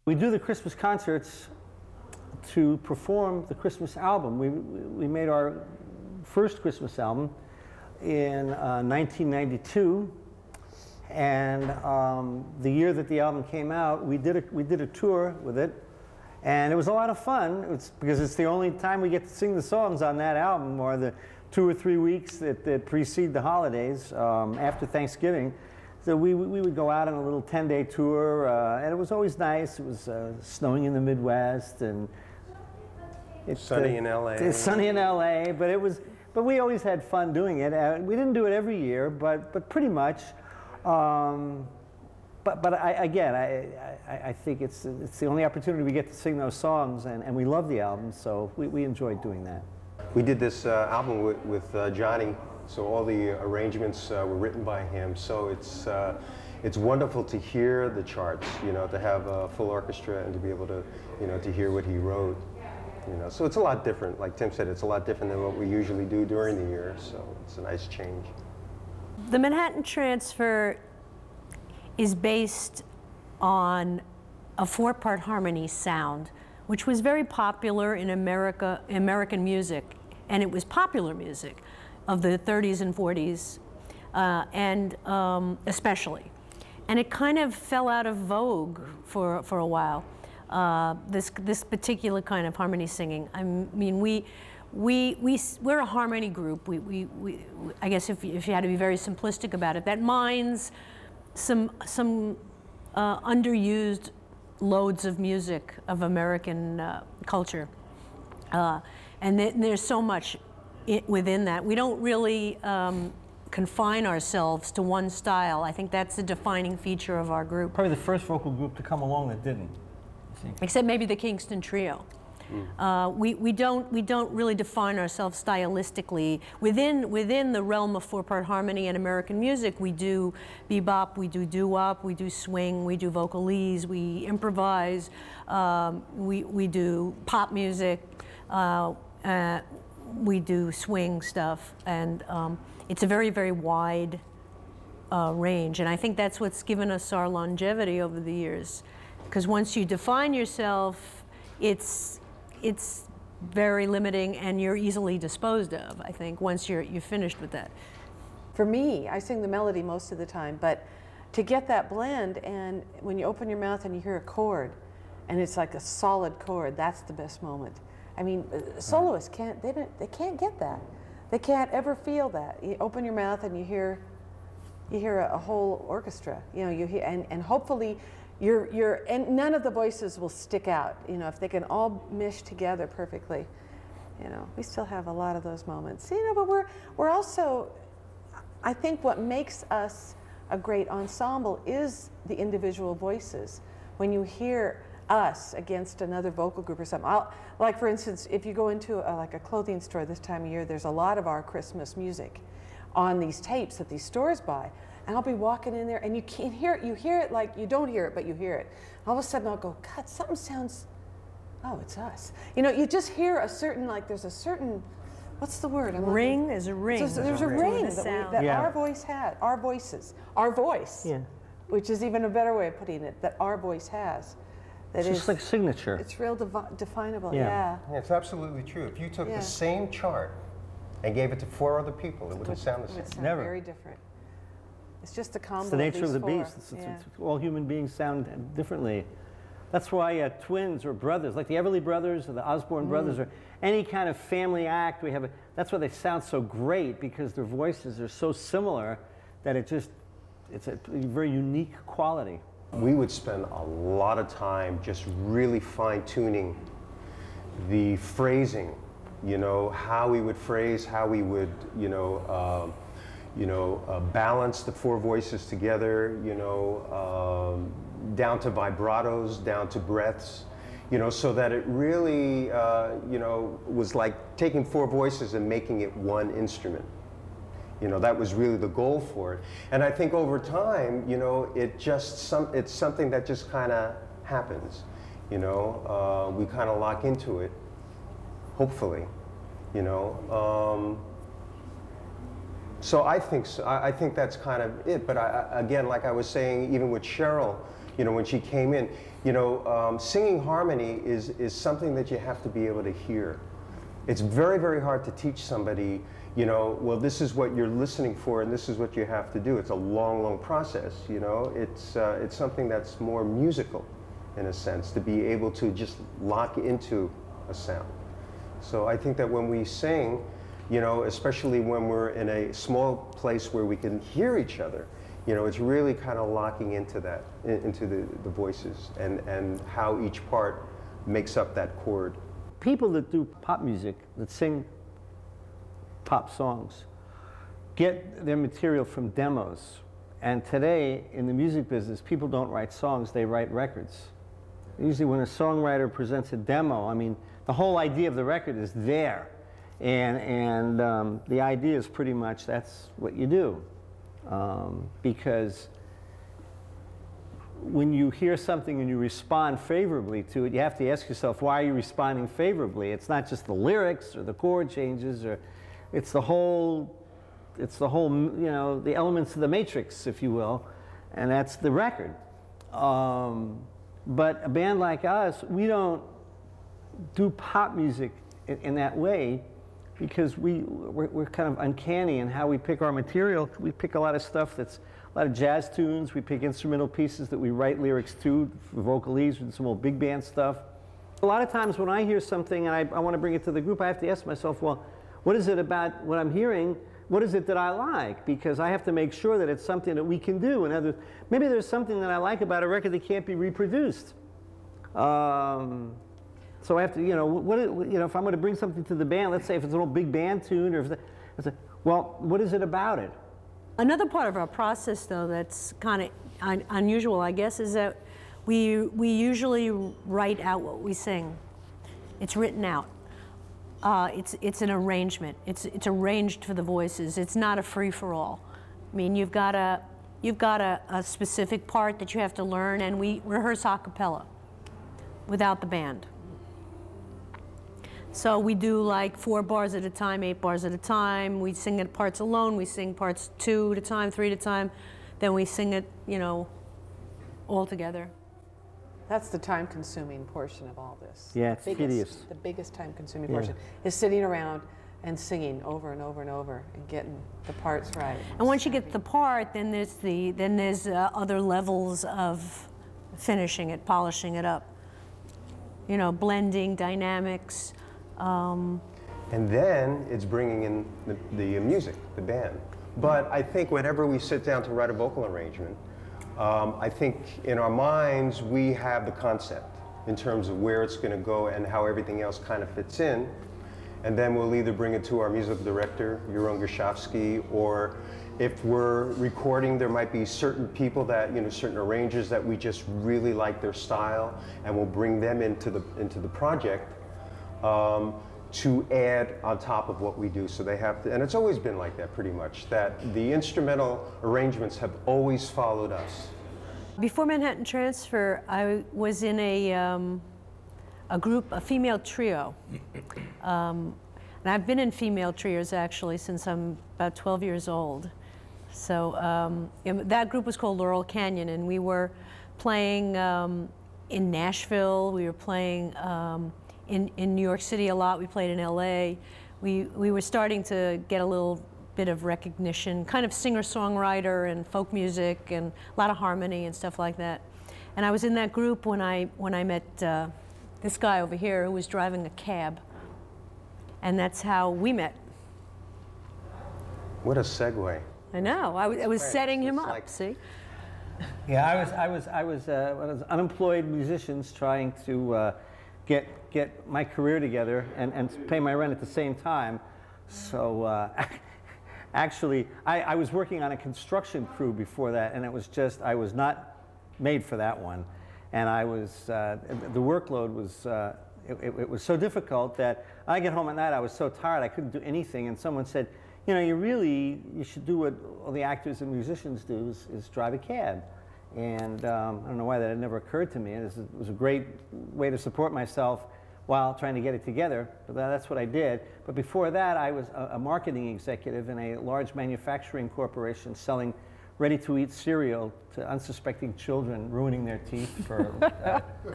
We do the Christmas concerts to perform the Christmas album. We made our first Christmas album in 1992, and the year that the album came out, we did a tour with it, and it was a lot of fun. It's because it's the only time we get to sing the songs on that album, or the 2 or 3 weeks that precede the holidays after Thanksgiving. So we would go out on a little 10-day tour, and it was always nice. It was snowing in the Midwest, and it's sunny in LA. It's sunny in LA, but we always had fun doing it. We didn't do it every year, but pretty much. But I think it's the only opportunity we get to sing those songs, and we love the album, so we enjoyed doing that. We did this album with Johnny. So all the arrangements were written by him. So it's wonderful to hear the charts, you know, to have a full orchestra and to be able to, you know, to hear what he wrote, you know. So it's a lot different. Like Tim said, it's a lot different than what we usually do during the year. So it's a nice change. The Manhattan Transfer is based on a 4-part harmony sound, which was very popular in American music, and it was popular music of the 30s and 40s, especially. And it kind of fell out of vogue for a while, this particular kind of harmony singing. I mean, we're a harmony group. I guess if you had to be very simplistic about it, that mines some underused loads of music of American culture. And there's so much within that. We don't really confine ourselves to one style. I think that's the defining feature of our group. Probably the first vocal group to come along that didn't. Except maybe the Kingston Trio. We don't really define ourselves stylistically. Within the realm of 4-part harmony and American music, we do bebop, we do doo-wop, we do swing, we do vocalese, we improvise, we do pop music, we do swing stuff, and it's a very, very wide range. And I think that's what's given us our longevity over the years. Because once you define yourself, it's very limiting, and you're easily disposed of, I think, once you're finished with that. For me, I sing the melody most of the time, but to get that blend, and when you open your mouth and you hear a chord, and it's like a solid chord, that's the best moment. I mean, soloists can't get that. They can't ever feel that. You open your mouth and you hear a whole orchestra. You know, you hear, and hopefully and none of the voices will stick out. You know, if they can all mesh together perfectly. You know, we still have a lot of those moments. You know, but we're also, I think what makes us a great ensemble is the individual voices. When you hear us against another vocal group or something. Like for instance, if you go into like a clothing store this time of year, there's a lot of our Christmas music on these tapes that these stores buy. And I'll be walking in there and you can't hear it. You hear it like you don't hear it, but you hear it. All of a sudden I'll go, God, something sounds, oh, it's us. You know, you just hear a certain, like there's a certain, what's the word? Ring is a ring. So there's a ring that our voice has, our voices, our voice, which is even a better way of putting it, that our voice has. It's just like signature. It's real definable, yeah. It's absolutely true. If you took the same chart and gave it to 4 other people, it wouldn't sound the same. It would sound very different. It's just a combo. It's the nature of the 4. beast. All human beings sound differently. That's why twins or brothers, like the Everly Brothers or the Osborne Brothers, or any kind of family act, that's why they sound so great, because their voices are so similar that it's a very unique quality. We would spend a lot of time just really fine-tuning the phrasing, you know, how we would phrase, how we would, balance the 4 voices together, you know, down to vibratos, down to breaths, you know, so that it really, was like taking 4 voices and making it one instrument. You know, that was really the goal for it. And I think over time, you know, it's something that just kind of happens. You know, we kind of lock into it, hopefully, you know. So I think that's kind of it. But again, like I was saying, even with Cheryl, you know, when she came in. You know, singing harmony is something that you have to be able to hear. It's very, very hard to teach somebody, you know, well, this is what you're listening for and this is what you have to do. It's a long, long process, you know. It's something that's more musical, in a sense, to be able to just lock into a sound. So I think that when we sing, you know, especially when we're in a small place where we can hear each other, you know, it's really kind of locking into that, into the voices and how each part makes up that chord. People that do pop music, that sing pop songs, get their material from demos. And today, in the music business, people don't write songs, they write records. Usually when a songwriter presents a demo, I mean, the whole idea of the record is there. And the idea is pretty much that's what you do. Because when you hear something and you respond favorably to it, you have to ask yourself, why are you responding favorably? It's not just the lyrics or the chord changes, or it's the whole, you know, the elements of the matrix, if you will, and that's the record. But a band like us, we don't do pop music in that way, because we're kind of uncanny in how we pick our material. We pick a lot of stuff that's a lot of jazz tunes. We pick instrumental pieces that we write lyrics to, for vocalese, and some old big band stuff. A lot of times when I hear something and I want to bring it to the group, I have to ask myself, well, what is it about what I'm hearing? What is it that I like? Because I have to make sure that it's something that we can do. And maybe there's something that I like about a record that can't be reproduced. So I have to, you know, if I'm going to bring something to the band, let's say if it's an old big band tune, or if it's well, what is it about it? Another part of our process, though, that's kind of unusual, I guess, is that we usually write out what we sing. It's written out. It's an arrangement. It's arranged for the voices. It's not a free-for-all. I mean, you've got a specific part that you have to learn, and we rehearse a cappella without the band. So we do like 4 bars at a time, 8 bars at a time. We sing it parts alone. We sing parts 2 at a time, 3 at a time. Then we sing it, you know, all together. That's the time-consuming portion of all this. Yeah, it's tedious. The biggest time-consuming portion is sitting around and singing over and over and over and getting the parts right. And once you get the part, then there's other levels of finishing it, polishing it up. You know, blending, dynamics. And then it's bringing in the music, the band. But I think whenever we sit down to write a vocal arrangement, I think in our minds we have the concept in terms of where it's going to go and how everything else kind of fits in. And then we'll either bring it to our musical director, Jeroen Gershavsky, or if we're recording, there might be certain people that, you know, certain arrangers that we just really like their style, and we'll bring them into the project to add on top of what we do. So they have to, and it's always been like that pretty much, that the instrumental arrangements have always followed us. Before Manhattan Transfer, I was in a group, a female trio. And I've been in female trios actually since I'm about 12 years old. So that group was called Laurel Canyon, and we were playing in Nashville. We were playing in New York City a lot. We played in LA. We were starting to get a little bit of recognition, kind of singer-songwriter and folk music and a lot of harmony and stuff like that. And I was in that group when I met this guy over here who was driving a cab. And that's how we met. What a segue. I know. I was setting him up, like, see? Yeah, I was unemployed musicians trying to get my career together and pay my rent at the same time. So actually, I was working on a construction crew before that, and it was just, I was not made for that one. And I was, the workload was, it was so difficult that I get home at night, I was so tired I couldn't do anything, and someone said, you know, you should do what all the actors and musicians do, is drive a cab. And I don't know why that had never occurred to me. It was a great way to support myself while trying to get it together, but that's what I did. But before that, I was a marketing executive in a large manufacturing corporation selling ready-to-eat cereal to unsuspecting children, ruining their teeth for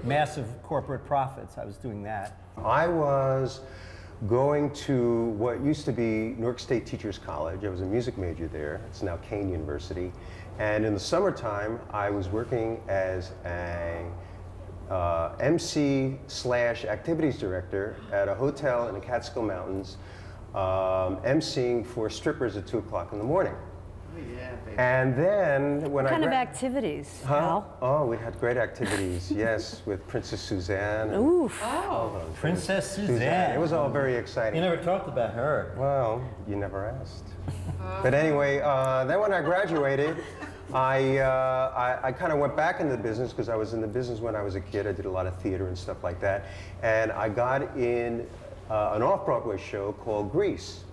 massive corporate profits. I was doing that. I was going to what used to be Newark State Teachers College. I was a music major there. It's now Kane University. And in the summertime, I was working as a MC/activities director at a hotel in the Catskill Mountains, emceeing for strippers at 2 o'clock in the morning. Oh, yeah, baby. And then when What kind of activities, Al? Oh, we had great activities, yes, with Princess Suzanne. and Oof. all those Princess things. Suzanne. It was all very exciting. You never talked about her. Well, you never asked. But anyway, then when I graduated, I kind of went back into the business because I was in the business when I was a kid. I did a lot of theater and stuff like that. And I got in an off-Broadway show called Grease.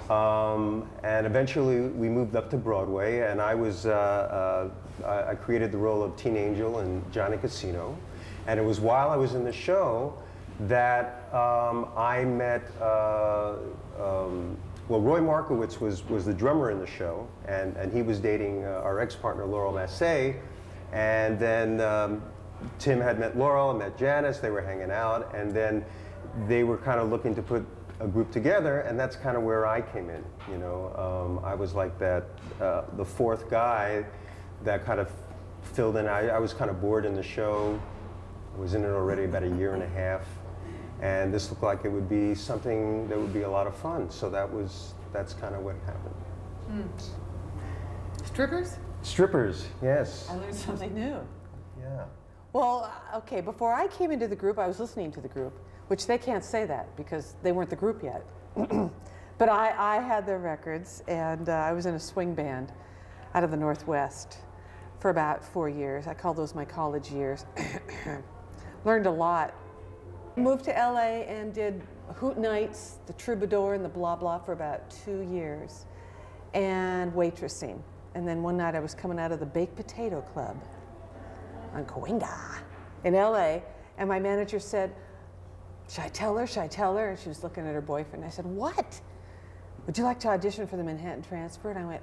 And eventually we moved up to Broadway, and I created the role of Teen Angel in Johnny Casino. And it was while I was in the show that I met, well, Roy Markowitz was the drummer in the show, and he was dating our ex-partner Laurel Massey. And then Tim had met Laurel and met Janice. They were hanging out, and then they were kind of looking to put a group together, and that's kind of where I came in. You know, I was like that, the fourth guy that kind of filled in. I was kind of bored in the show. I was in it already about a year and a half, and this looked like it would be something that would be a lot of fun. So that's kind of what happened. Strippers? Strippers, yes. I learned something new. Yeah. Well, okay, before I came into the group, I was listening to the group, which they can't say that because they weren't the group yet. But I had their records, and I was in a swing band out of the Northwest for about 4 years. I call those my college years. Learned a lot. Moved to LA and did Hoot Nights, the Troubadour, and the Blah Blah for about 2 years, and waitressing. And then one night I was coming out of the Baked Potato Club on Cahuenga in LA, and my manager said, should I tell her? Should I tell her? And she was looking at her boyfriend. I said, what? Would you like to audition for the Manhattan Transfer? And I went,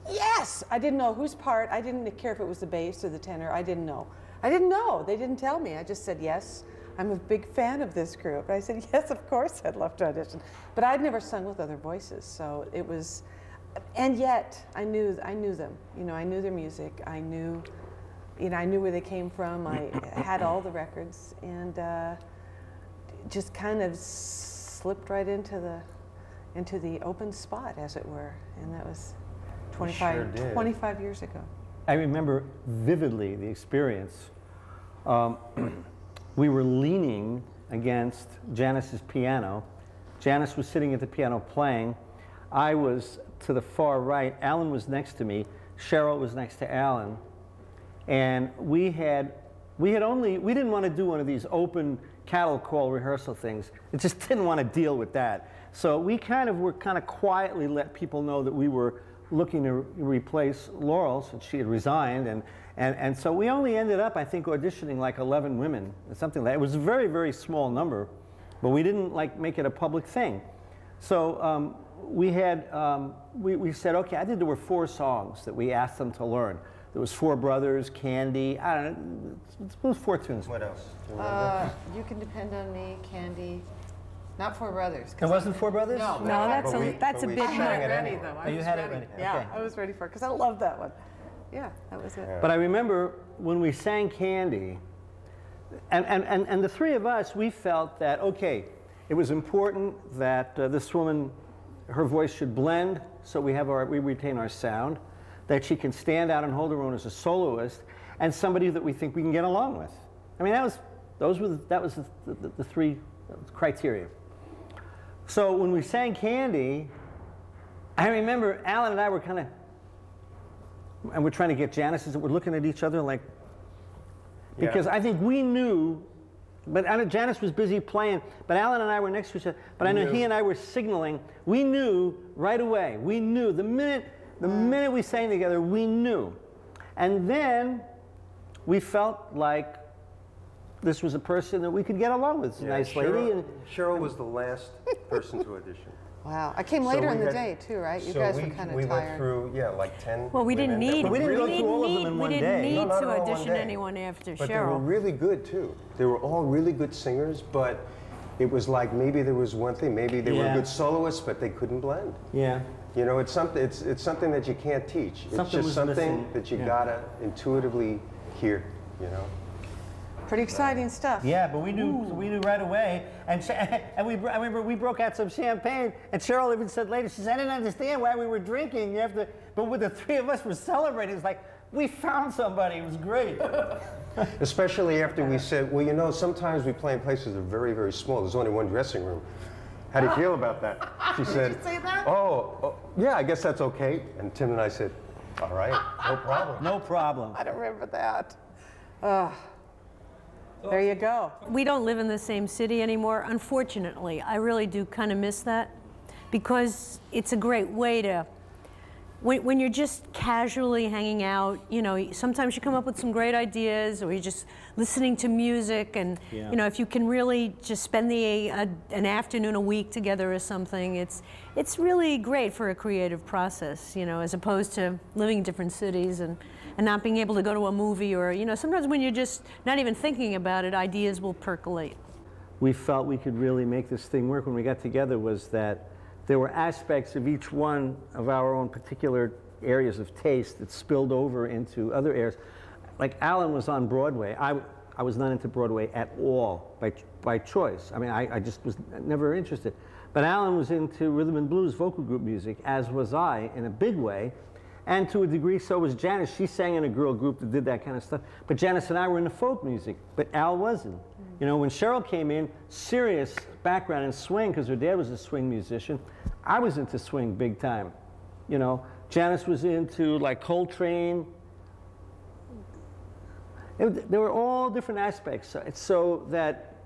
yes! I didn't know whose part. I didn't care if it was the bass or the tenor. I didn't know. I didn't know. They didn't tell me. I just said, yes, I'm a big fan of this group. And I said, yes, of course I'd love to audition. But I'd never sung with other voices, so it was, and yet I knew them. You know, I knew their music. I knew, you know, I knew where they came from. I had all the records, and just kind of slipped right into the open spot, as it were, and that was 25 years ago. I remember vividly the experience. We were leaning against Janice's piano. Janice was sitting at the piano playing. I was to the far right. Alan was next to me. Cheryl was next to Alan. And we didn't want to do one of these open cattle call rehearsal things. It just didn't want to deal with that. So we were quietly let people know that we were looking to replace Laurel since she had resigned, and so we only ended up, I think, auditioning like 11 women, something like that. It was a very, very small number, but we didn't make it a public thing. So we said, okay, I think there were 4 songs that we asked them to learn. There was Four Brothers, Candy, I don't know, it was 4 tunes. What else? Do you remember? You Can Depend on Me, Candy. Not Four Brothers. It wasn't Four Brothers? No. No, that's a big sang one. it Ready anyway. though. Oh, you had it ready. Yeah, Okay. I was ready for it because I love that one. Yeah, that was it. But I remember when we sang Candy, and the 3 of us, we felt that, okay, it was important that this woman, her voice should blend so we retain our sound, that she can stand out and hold her own as a soloist, and somebody that we think we can get along with. I mean, that was the 3 criteria. So when we sang Candy, I remember Alan and I were and we're trying to get Janice's, we're looking at each other like, because I think we knew, but I know Janice was busy playing, but Alan and I were next to each other, but I know he and I were signaling. We knew right away. We knew the minute we sang together, we knew. And then we felt like this was a person that we could get along with. Nice lady. And Cheryl was the last person to audition. Wow. I came So later in we the had- day too, right? You so guys we, were kind of we tired. went through, yeah, like 10 Well, we didn't women that need. were We didn't really- go through all of them in we one didn't day. need No, not to all in one audition day. anyone after But they were Cheryl. really good too. They were all really good singers, but it was like maybe there was one thing. Maybe they were Yeah. good soloists, but they couldn't blend. Yeah. You know, it's something. It's something that you can't teach. It's Something just was something missing. that you Yeah. gotta intuitively hear. You know. Pretty exciting stuff. Yeah, but we knew right away, and I remember we broke out some champagne, and Cheryl even said later, she said, I didn't understand why we were drinking. You have to, but with the three of us were celebrating, it's like we found somebody. It was great. Especially after we said, well, you know, sometimes we play in places that are very, very small. There's only one dressing room. How do you feel about that? She said, you say that? oh, yeah, I guess that's okay. And Tim and I said, all right, no problem. No problem. I don't remember that. There you go. We don't live in the same city anymore, unfortunately. I really do kind of miss that because it's a great way to, when you're just casually hanging out, you know, sometimes you come up with some great ideas or you're just listening to music and, Yeah. you know, if you can really just spend an afternoon a week together or something, it's really great for a creative process, you know, as opposed to living in different cities and not being able to go to a movie or, you know, sometimes when you're just not even thinking about it, ideas will percolate. We felt we could really make this thing work when we got together was that there were aspects of each one of our own particular areas of taste that spilled over into other areas. Like Alan was on Broadway. I was not into Broadway at all by choice. I mean, I just was never interested. But Alan was into rhythm and blues vocal group music, as was I in a big way. And to a degree, so was Janice. She sang in a girl group that did that kind of stuff. But Janice and I were into folk music, but Al wasn't. You know, when Cheryl came in, serious background in swing, because her dad was a swing musician, I was into swing big time. You know, Janice was into like Coltrane. There were all different aspects, so that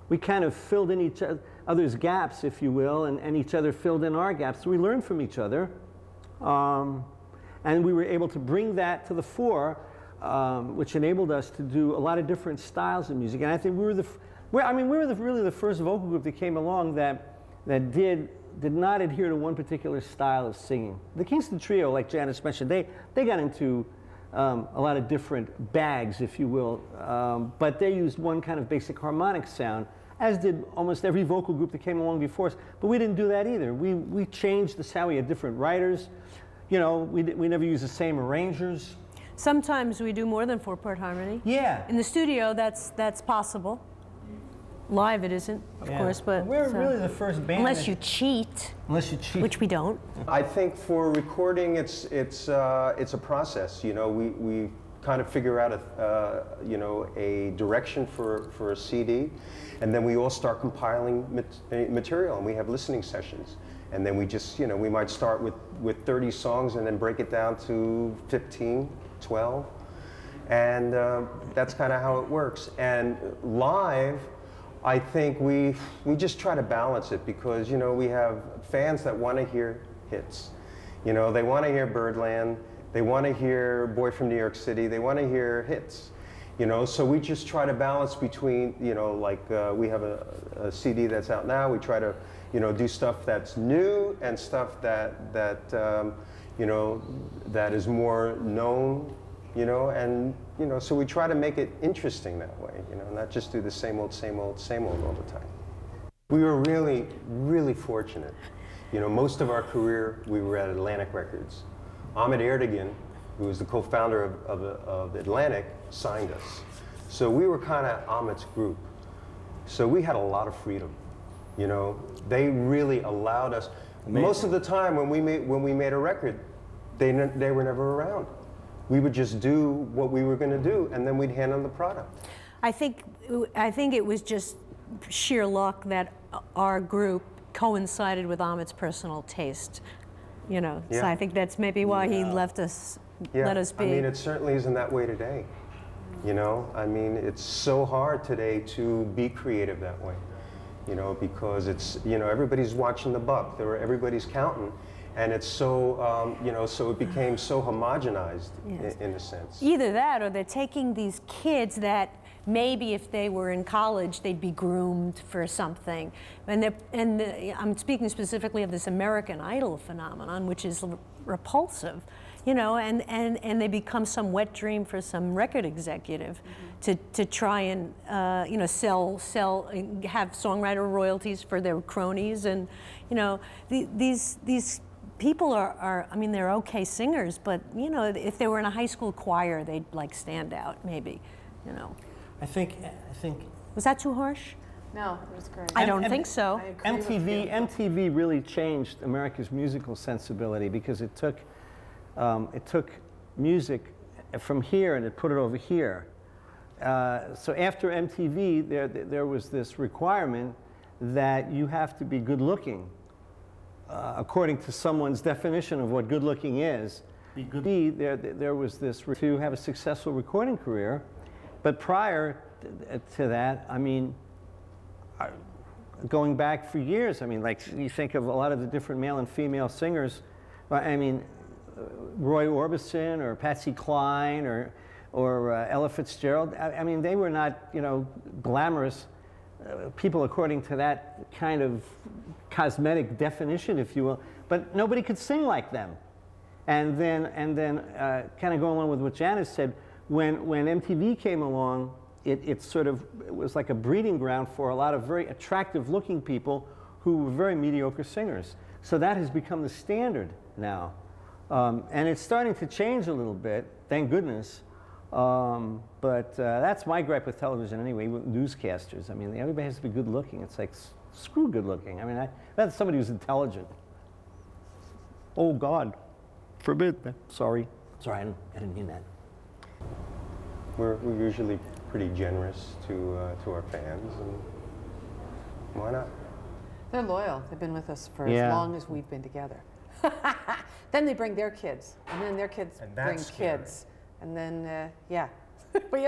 we kind of filled in each other's gaps, if you will, and each other filled in our gaps. So we learned from each other. And we were able to bring that to the fore, which enabled us to do a lot of different styles of music. And I think we were really the first vocal group that came along that did not adhere to one particular style of singing. The Kingston Trio, like Janice mentioned, they got into a lot of different bags, if you will, but they used one kind of basic harmonic sound, as did almost every vocal group that came along before us. But we didn't do that either. We changed the sound. We had different writers. You know, we never use the same arrangers. Sometimes we do more than 4-part harmony. Yeah. In the studio, that's possible. Live, it isn't, of course, but we're really the first band. unless you cheat, which we don't. I think for recording, it's a process. You know, we kind of figure out a direction for a CD, and then we all start compiling material, and we have listening sessions. And then we just, you know, we might start with 30 songs and then break it down to 15, 12. And that's kind of how it works. And live, I think we just try to balance it because, you know, we have fans that want to hear hits. You know, they want to hear Birdland. They want to hear Boy from New York City. They want to hear hits. You know, so we just try to balance between, you know, like we have a CD that's out now. We try to, you know, do stuff that's new and stuff that you know, that is more known, you know, and, you know, so we try to make it interesting that way, you know, not just do the same old all the time. We were really, really fortunate. You know, most of our career, we were at Atlantic Records. Ahmet Ertegun, who was the co-founder of Atlantic, signed us. So we were kind of Ahmet's group. So we had a lot of freedom. You know, they really allowed us. Amazing. Most of the time when we made a record, they were never around. We would just do what we were going to do, and then we'd hand them the product. I think it was just sheer luck that our group coincided with Ahmet's personal taste. You know, Yeah. so I think that's maybe why he let us be. I mean, it certainly isn't that way today. You know, I mean, it's so hard today to be creative that way. You know, because it's, you know, everybody's watching the buck. Everybody's counting. And it's so, you know, so it became so homogenized Yes. in a sense. Either that, or they're taking these kids that maybe if they were in college, they'd be groomed for something. I'm speaking specifically of this American Idol phenomenon, which is repulsive, you know, and they become some wet dream for some record executive to try and, you know, have songwriter royalties for their cronies. And, you know, these people are, I mean, they're okay singers, but, you know, if they were in a high school choir, they'd like stand out, maybe, you know. I think. Was that too harsh? No, it was great. I don't think so. I agree with you. MTV really changed America's musical sensibility because it took music from here and it put it over here. So after MTV, there was this requirement that you have to be good looking. According to someone's definition of what good looking is, there was this to have a successful recording career. But prior to that, I mean, going back for years, I mean, like you think of a lot of the different male and female singers, I mean, Roy Orbison or Patsy Cline or Ella Fitzgerald, I mean, they were not, you know, glamorous people according to that kind of cosmetic definition, if you will, but nobody could sing like them. And then kind of going along with what Janice said, when MTV came along, it was like a breeding ground for a lot of very attractive looking people who were very mediocre singers. So that has become the standard now. And it's starting to change a little bit, thank goodness. But that's my gripe with television anyway, with newscasters. I mean, everybody has to be good looking. It's like, screw good looking. I mean, that's somebody who's intelligent. Oh, God, forbid that. Sorry, I didn't mean that. We're usually pretty generous to our fans, and why not? They're loyal. They've been with us for Yeah. as long as we've been together. Then they bring their kids, and then their kids And bring that's scary. kids, and then yeah, we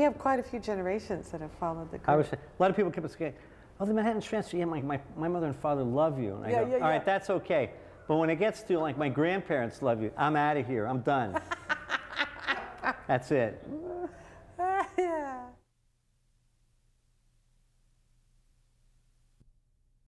have quite a few generations that have followed the group. I was, a lot of people kept saying, oh, the Manhattan Transfer, yeah, my mother and father love you. And I go, all right, that's okay. But when it gets to like my grandparents love you, I'm out of here, I'm done. That's it.